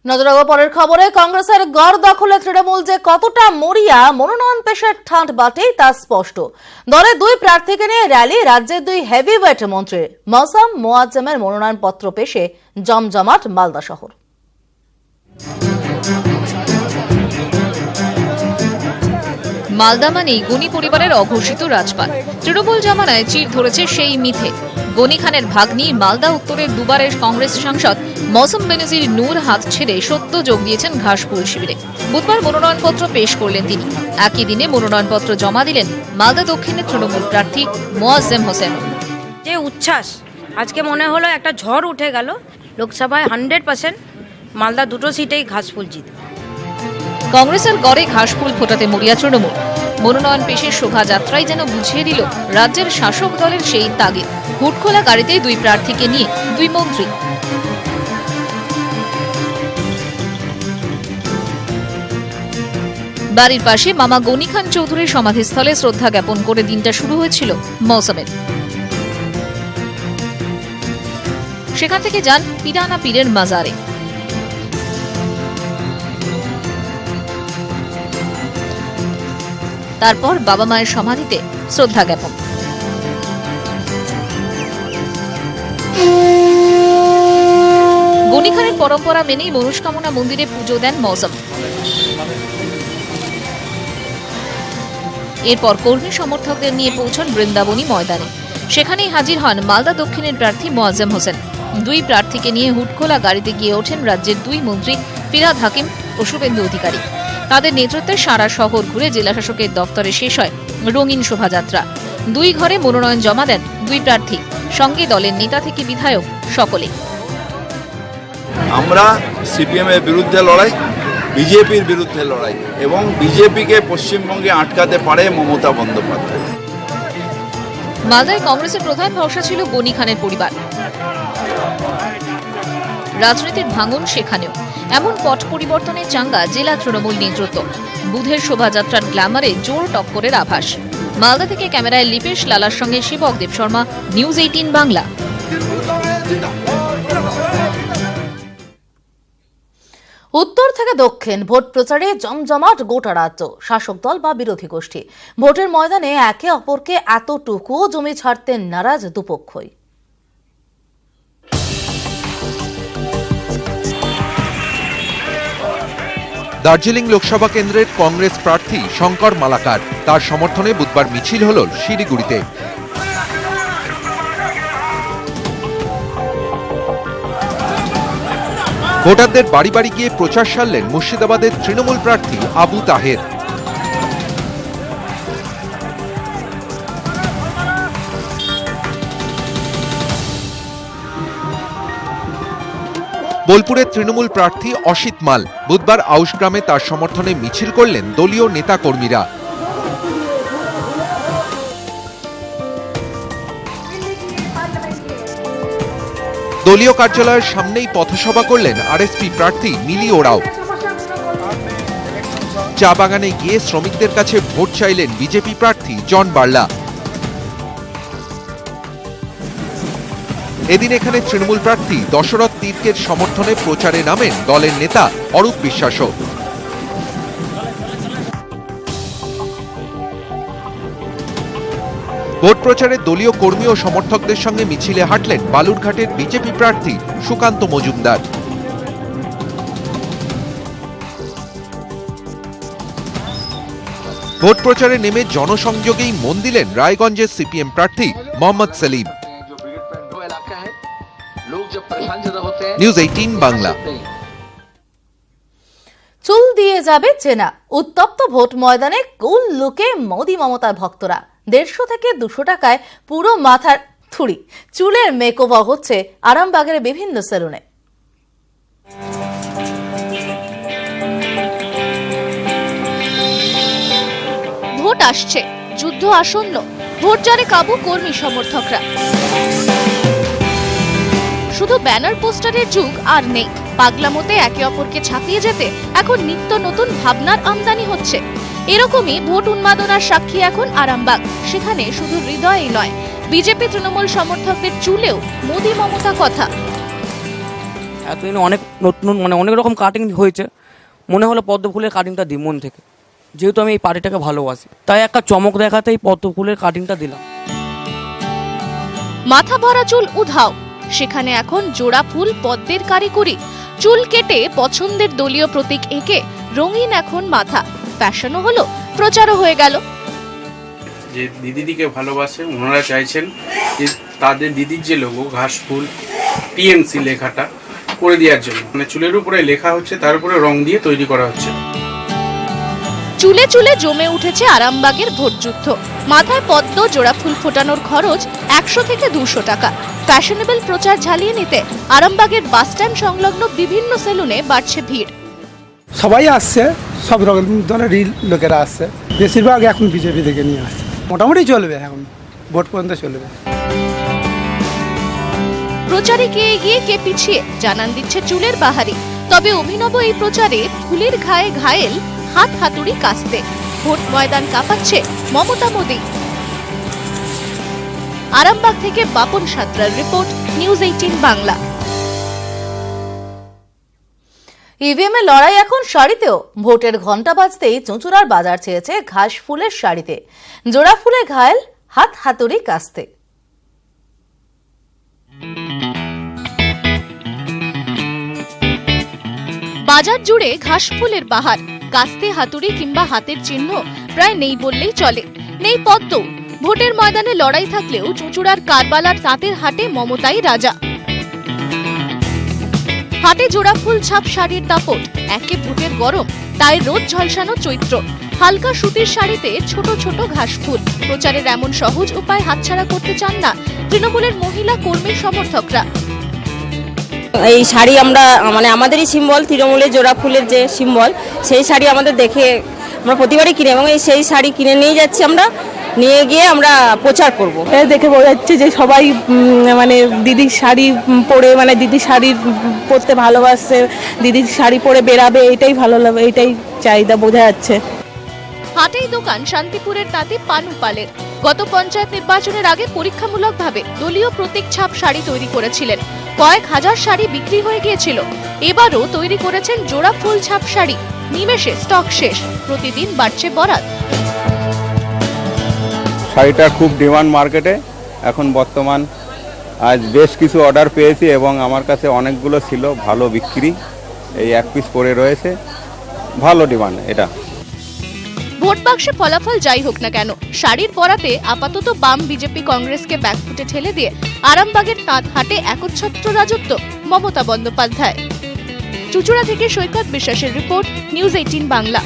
নজর রাখবো পরের খবরে। কংগ্রেসের গড় দখলে তৃণমূল যে কতটা মরিয়া মনোনয়ন পেশের ঠাঁট বাটেই তা স্পষ্ট। দলের দুই প্রার্থীকে নিয়ে র্যালি, রাজ্যের দুই হেভিওয়েট মন্ত্রী মৌসম মোয়াজ্জেমের মনোনয়ন পত্র পেশে জমজমাট মালদা শহর। মালদা মানেই গনি পরিবারের অঘোষিত রাজপাট। তৃণমূল জামানায় চির ধরেছে সেই মিথে। গনি খানের ভাগ্নি মালদা উত্তরের দুবারের কংগ্রেস সাংসদ মৌসম বেনজির নূর হাত ছেড়ে সদ্য যোগ দিয়েছেন ঘাসফুল শিবিরে। বুধবার মনোনয়নপত্র পেশ করলেন তিনি। একই দিনে মনোনয়নপত্র জমা দিলেন মালদা দক্ষিণের তৃণমূল প্রার্থী মোয়াজ্জেম হোসেন। যে উচ্ছ্বাস, আজকে মনে হলো একটা ঝড় উঠে গেল। লোকসভায় 100% মালদা দুটো সিটেই ঘাসফুল জিত। কংগ্রেসের গড়ে ঘাসফুল ফোটাতে মরিয়া তৃণমূল। মনোনয়ন পেশের শোভাযাত্রাই যেন বুঝিয়ে দিল রাজ্যের শাসক দলের সেই তাগিদ। হুটখোলা গাড়িতে দুই প্রার্থীকে নিয়ে দুই মন্ত্রী। বাড়ির পাশে মামা গনি খান চৌধুরীর সমাধিস্থলে শ্রদ্ধা জ্ঞাপন করে দিনটা শুরু হয়েছিল মৌসুমের। সেখান থেকে যান পিরানা পীরের মাজারে। তারপর বাবা মায়ের সমাধিতে শ্রদ্ধা জ্ঞাপন। গনি খানের পরম্পরা মেনেই মনস্কামনা মন্দিরে পুজো দেন মৌসম। এরপর কর্মী সমর্থকদের নিয়ে পৌঁছন বৃন্দাবনী ময়দানে। সেখানেই হাজির হন মালদা দক্ষিণের প্রার্থী মোয়াজ্জেম হোসেন। দুই প্রার্থীকে নিয়ে হুটখোলা গাড়িতে গিয়ে ওঠেন রাজ্যের দুই মন্ত্রী ফিরহাদ হাকিম ও শুভেন্দু অধিকারী। তাদের নেতৃত্বে সারা শহর ঘুরে জেলা শাসকের দপ্তরে শেষ হয় রঙিন শোভাযাত্রা। দুই ঘরে মনোনয়ন জমা দেন দুই প্রার্থী, সঙ্গে দলের নেতা থেকে বিধায়ক সকলে। আমরা সিপিএম এর বিরুদ্ধে লড়াই, বিজেপির বিরুদ্ধে লড়াই এবং বিজেপিকে পশ্চিমবঙ্গে আটকাতে পারে মমতা বন্দ্যোপাধ্যায়। মালদায় কংগ্রেসের প্রধান ভরসা ছিল গনি খানের পরিবার। রাজনীতির ভাঙন সেখানেও। এমন পট পরিবর্তনের চাঙ্গা জেলা তৃণমূল নেতৃত্ব। বুধের শোভাযাত্রার গ্ল্যামারে জোর টক্করের আভাস। মালদা থেকে ক্যামেরায় লিপেশ লালার সঙ্গে শিবক দেব শর্মা, নিউজ 18 বাংলা। উত্তর থেকে দক্ষিণ ভোট প্রচারে জমজমাট গোটা রাজ্য। শাসক দল বা বিরোধী গোষ্ঠী ভোটের ময়দানে একে অপরকে এতটুকুও জমি ছাড়তে নারাজ দুপক্ষই। দার্জিলিং লোকসভা কেন্দ্রের কংগ্রেস প্রার্থী শঙ্কর মালাকার, তার সমর্থনে বুধবার মিছিল হল শিলিগুড়িতে। ভোটারদের বাড়ি বাড়ি গিয়ে প্রচার সারলেন মুর্শিদাবাদের তৃণমূল প্রার্থী আবু তাহের। বোলপুরের তৃণমূল প্রার্থী অসিত মাল বুধবার আউশগ্রামে তার সমর্থনে মিছিল করলেন দলীয় নেতা কর্মীরা। দলীয় কার্যালয়ের সামনেই পথসভা করলেন আরএসপি প্রার্থী মিলি ওরাও। চা বাগানে গিয়ে শ্রমিকদের কাছে ভোট চাইলেন বিজেপি প্রার্থী জন বার্লা। এদিন এখানে তৃণমূল প্রার্থী দশরথ তির্কের সমর্থনে প্রচারে নামেন দলের নেতা অরূপ বিশ্বাসও। ভোট প্রচারে দলীয় কর্মী ও সমর্থকদের সঙ্গে মিছিলে হাঁটলেন বালুরঘাটের বিজেপি প্রার্থী সুকান্ত মজুমদার। ভোট প্রচারে নেমে জনসংযোগেই মন দিলেন রায়গঞ্জের সিপিএম প্রার্থী মোহাম্মদ সেলিম। নিউজ 18 বাংলা। চুল দিয়ে যাবে চেনা, উত্তপ্ত ভোট ময়দানে কুল লুকে মোদি মমতার ভক্তরা। 150 থেকে 200 টাকায় পুরো মাথার থুড়ি। চুলের মেকওভার হচ্ছে আরামবাগের বিভিন্ন সেলুনে। ভোট আসছে, যুদ্ধ আসন্ন, ভোট জানে কাবু কর্মী সমর্থকরা। শুধু ব্যানার পোস্টারের যুগ আর নেই। পাগলামোতে একে অপরকে ছাপিয়ে যেতে এখন নিত্য নতুন ভাবনার আমদানি হচ্ছে। এরকমই ভোট উন্মাদনার সাক্ষী এখন আরামবাগ। সেখানে শুধু হৃদয়েই নয়, বিজেপি তৃণমূল সমর্থকদের চুলেও মোদি মমতা কথা। এতদিন অনেক নতুন মানে অনেক রকম কাটিং হয়েছে, মনে হলো পদ্ম ফুলের কাটিংটা দিই মন থেকে, যেহেতু আমি এই পার্টিটাকে ভালোবাসি, তাই একটা চমক দেখাতে এই পদ্ম ফুলের কাটিংটা দিলাম। মাথা ভরা চুল উধাও, সেখানে এখন জোড়া ফুল পদ্মের কারিগরি। চুল কেটে পছন্দের দলীয় প্রতীক এঁকে রঙিন এখন মাথা, ফ্যাশনও হলো, প্রচারও হয়ে গেল। যে দিদিকে ভালোবাসে ওনারা চাইছেন যে তাদের দিদির যে লোগো ঘাস ফুল টিএমসি লেখাটা করে দেওয়ার জন্য, মানে চুলের উপরে লেখা হচ্ছে, তার উপরে রং দিয়ে তৈরি করা হচ্ছে। চুলে চুলে জমে উঠেছে আরামবাগের ভোটযুদ্ধ। মাথায় পদ্ম জোড়া ফুল ফোটানোর খরচ 100 থেকে 200 টাকা। ফ্যাশনেবল প্রচার ঝালিয়ে নিতে আরামবাগের বাসস্ট্যান্ড সংলগ্ন বিভিন্ন সেলুনে বাড়ছে ভিড়। সবাই আসছে, সব রকম ধরনের লোকেরা আসছে, বেশিরভাগ এখন বিজেপি থেকে নিয়ে আসছে। মোটামুটি চলবে, এখন ভোট পর্যন্ত চলবে। প্রচারে কে এগিয়ে কে পিছিয়ে জানান দিচ্ছে চুলের বাহারি। তবে অভিনব এই প্রচারে ফুলের ঘায়ে ঘায়েল হাত হাতুড়ি কাস্তে। ভোট ময়দান কাঁপাচ্ছে মমতা মোদী। আরামবাগ থেকে বাপন সাঁতরার রিপোর্ট, নিউজ 18 বাংলা। ইভিএম এর লড়াই এখন শাড়িতেও। ভোটের ঘন্টা বাজতেই চুঁচুড়ার বাজার ছেয়েছে ঘাস ফুলের শাড়িতে। জোড়া ফুলে ঘায়েল হাত হাতুড়ি কাস্তে। বাজার জুড়ে ঘাস ফুলের বাহার। কাস্তে, হাতুড়ি কিংবা হাতের চিহ্ন প্রায় নেই বললেই চলে। নেই পদ্ম। ভোটের ময়দানে লড়াই থাকলেও চুঁচুড়ার কারবালার তাঁতের হাটে মমতাই রাজা। হাটে জোড়া ফুল ছাপ শাড়ির দাপট, একে ভোটের গরম, তাই রোদ ঝলসানো চৈত্র। হালকা সুতির শাড়িতে ছোট ছোট ঘাস ফুল। প্রচারের এমন সহজ উপায় হাতছাড়া করতে চান না তৃণমূলের মহিলা কর্মী সমর্থকরা। এই শাড়ি আমরা মানে আমাদেরই সিম্বল, তৃণমূলের জোড়া ফুলের যে সিম্বল, সেই শাড়ি আমাদের দেখে আমরা প্রতিবারই কিনে, এবং সেই শাড়ি কিনে নিয়ে যাচ্ছি, আমরা নিয়ে গিয়ে আমরা প্রচার করব। দেখে বোঝা যাচ্ছে যে সবাই মানে দিদির শাড়ি পরে, মানে দিদির শাড়ি পরতে ভালোবাসছে, দিদির শাড়ি পরে বেরাবে, এটাই ভালো লাগে, এটাই চাহিদা বোঝা যাচ্ছে। হাটেই দোকান শান্তিপুরের তাঁতি পানু পালের। গত পঞ্চায়েত নির্বাচনের আগে পরীক্ষামূলকভাবে দলীয় প্রতীক ছাপ শাড়ি তৈরি করেছিলেন। কয়েক হাজার শাড়ি বিক্রি হয়ে গিয়েছিল। এবারও তৈরি করেছেন জোড়া ফুল ছাপ শাড়ি। নিমেষে স্টক শেষ, প্রতিদিন বাড়ছে বরাত। শাড়িটা খুব ডিমান্ড মার্কেটে এখন বর্তমান। আজ বেশ কিছু অর্ডার পেয়েছি এবং আমার কাছে অনেকগুলো ছিল, ভালো বিক্রি। এই এক পিস পরে রয়েছে, ভালো ডিমান্ড এটা। ভোট বাক্সে ফলাফল যাই হোক না কেন, শাড়ির পরাতে আপাতত বাম বিজেপি কংগ্রেসকে ব্যাকফুটে ঠেলে দিয়ে আরামবাগের তাঁত হাটে একচ্ছত্র রাজত্ব মমতা বন্দ্যোপাধ্যায়। চুঁচুড়া থেকে সৈকত বিশ্বাসের রিপোর্ট, নিউজ 18 বাংলা।